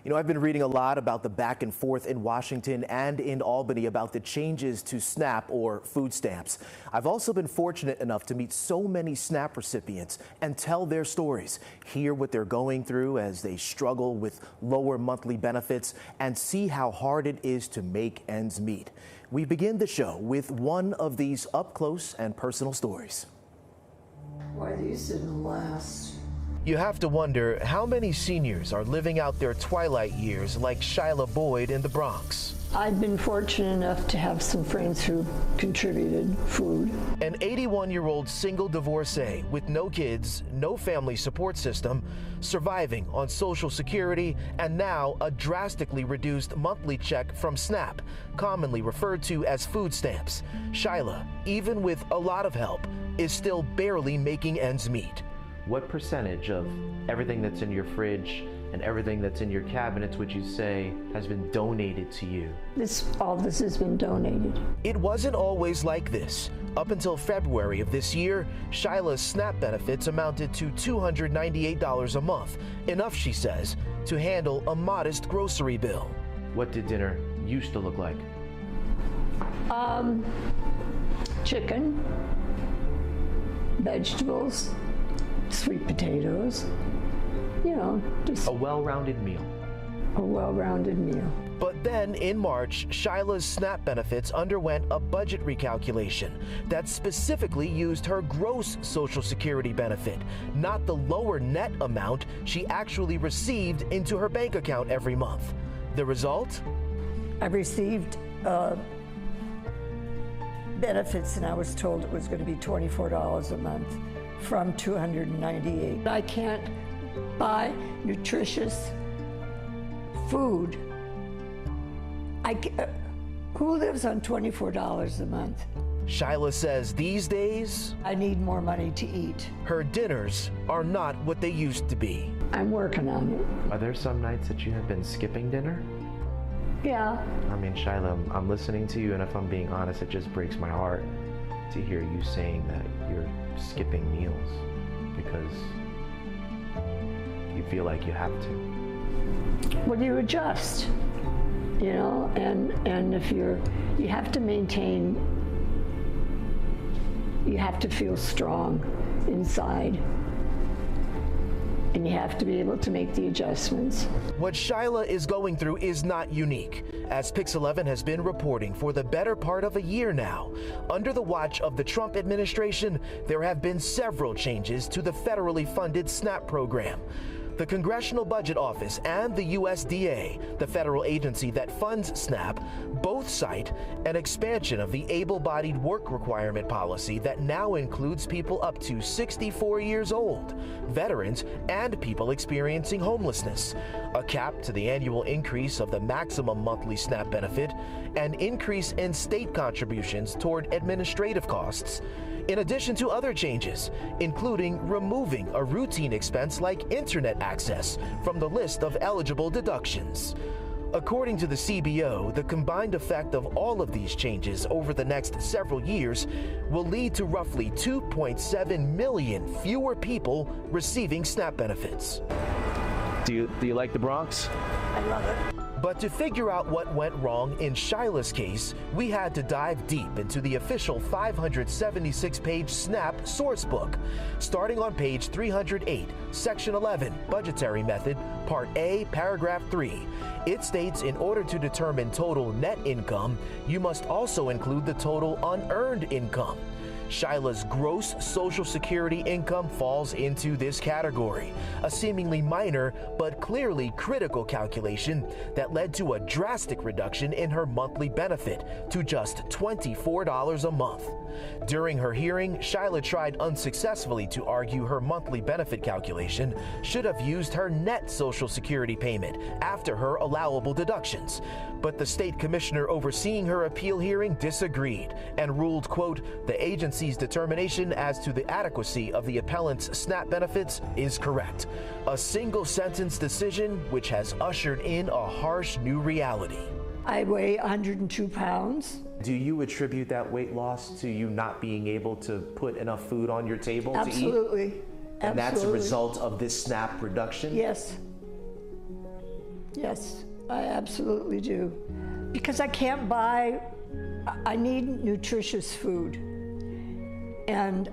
You know, I've been reading a lot about the back and forth in Washington and in Albany about the changes to SNAP or food stamps. I've also been fortunate enough to meet so many SNAP recipients and tell their stories, hear what they're going through as they struggle with lower monthly benefits, and see how hard it is to make ends meet. We begin the show with one of these up close and personal stories. Why these didn't last. You have to wonder how many seniors are living out their twilight years like Shyla Boyd in the Bronx. I've been fortunate enough to have some friends who contributed food. An 81-year-old single divorcee with no kids, no family support system, surviving on Social Security, and now a drastically reduced monthly check from SNAP, commonly referred to as food stamps. Shyla, even with a lot of help, is still barely making ends meet. What percentage of everything that's in your fridge and everything that's in your cabinets would you say has been donated to you? All this has been donated. It wasn't always like this. Up until February of this year, Shyla's SNAP benefits amounted to $298 a month, enough, she says, to handle a modest grocery bill. What did dinner used to look like? Chicken, vegetables, sweet potatoes, you know, just a well-rounded meal. A well-rounded meal. But then in March, Shyla's SNAP benefits underwent a budget recalculation that specifically used her gross Social Security benefit, not the lower net amount she actually received into her bank account every month. The result? I received benefits and I was told it was going to be $24 a month. From $298. I can't buy nutritious food. Who lives on $24 a month? Shyla says these days, I need more money to eat. Her dinners are not what they used to be. I'm working on it. Are there some nights that you have been skipping dinner? Yeah. I mean, Shyla, I'm listening to you, and if I'm being honest, it just breaks my heart to hear you saying that you're skipping meals because you feel like you have to. Well, you adjust, you know, and if you have to maintain, you have to feel strong inside. And you have to be able to make the adjustments. What Shyla is going through is not unique, as Pix 11 has been reporting for the better part of a year now. Under the watch of the Trump administration, there have been several changes to the federally funded SNAP program. The Congressional Budget Office and the USDA, the federal agency that funds SNAP, both cite an expansion of the able-bodied work requirement policy that now includes people up to 64 years old, veterans, and people experiencing homelessness, a cap to the annual increase of the maximum monthly SNAP benefit, an increase in state contributions toward administrative costs, in addition to other changes, including removing a routine expense like internet access from the list of eligible deductions. According to the CBO, the combined effect of all of these changes over the next several years will lead to roughly 2.7 million fewer people receiving SNAP benefits. Do you like the Bronx? I love it. But to figure out what went wrong in Shyla's case, we had to dive deep into the official 576-page SNAP sourcebook. Starting on page 308, Section 11, Budgetary Method, Part A, Paragraph 3. It states in order to determine total net income, you must also include the total unearned income. Shyla's gross Social Security income falls into this category, a seemingly minor but clearly critical calculation that led to a drastic reduction in her monthly benefit to just $24 a month. During her hearing, Shyla tried unsuccessfully to argue her monthly benefit calculation should have used her net Social Security payment after her allowable deductions. But the state commissioner overseeing her appeal hearing disagreed and ruled, quote, the agency's determination as to the adequacy of the appellant's SNAP benefits is correct. A single sentence decision which has ushered in a harsh new reality. I weigh 102 pounds. Do you attribute that weight loss to you not being able to put enough food on your table to eat? Absolutely. And that's a result of this SNAP reduction? Yes. Yes, I absolutely do. Because I can't I need nutritious food. And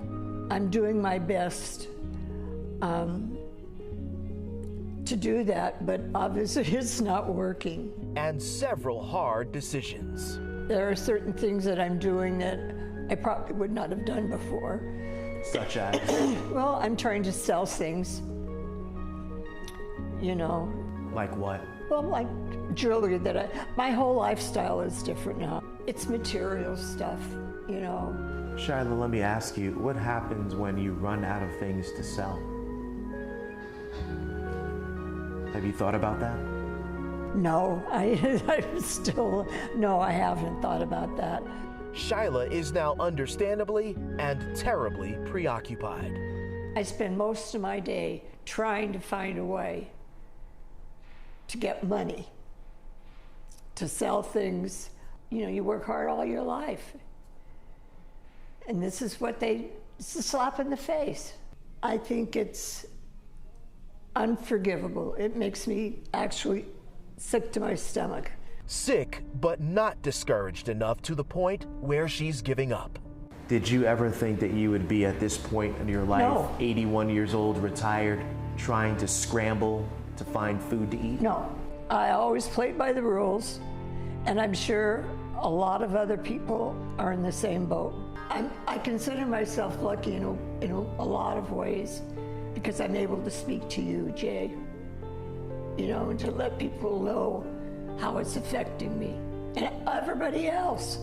I'm doing my best to do that, but obviously it's not working. And several hard decisions. There are certain things that I'm doing that I probably would not have done before. Such as? Well, I'm trying to sell things, you know. Like what? Well, like jewelry my whole lifestyle is different now. It's material stuff, you know. Shyla, let me ask you, what happens when you run out of things to sell? Have you thought about that? No, I haven't thought about that. Shyla is now understandably and terribly preoccupied. I spend most of my day trying to find a way to get money, to sell things. You know, you work hard all your life. And this is it's a slap in the face. I think it's unforgivable. It makes me actually sick to my stomach. Sick, but not discouraged enough to the point where she's giving up. Did you ever think that you would be at this point in your life, No. 81 years old, retired, trying to scramble to find food to eat? No, I always played by the rules, and I'm sure a lot of other people are in the same boat. I consider myself lucky in a lot of ways because I'm able to speak to you, Jay, you know, and to let people know how it's affecting me and everybody else.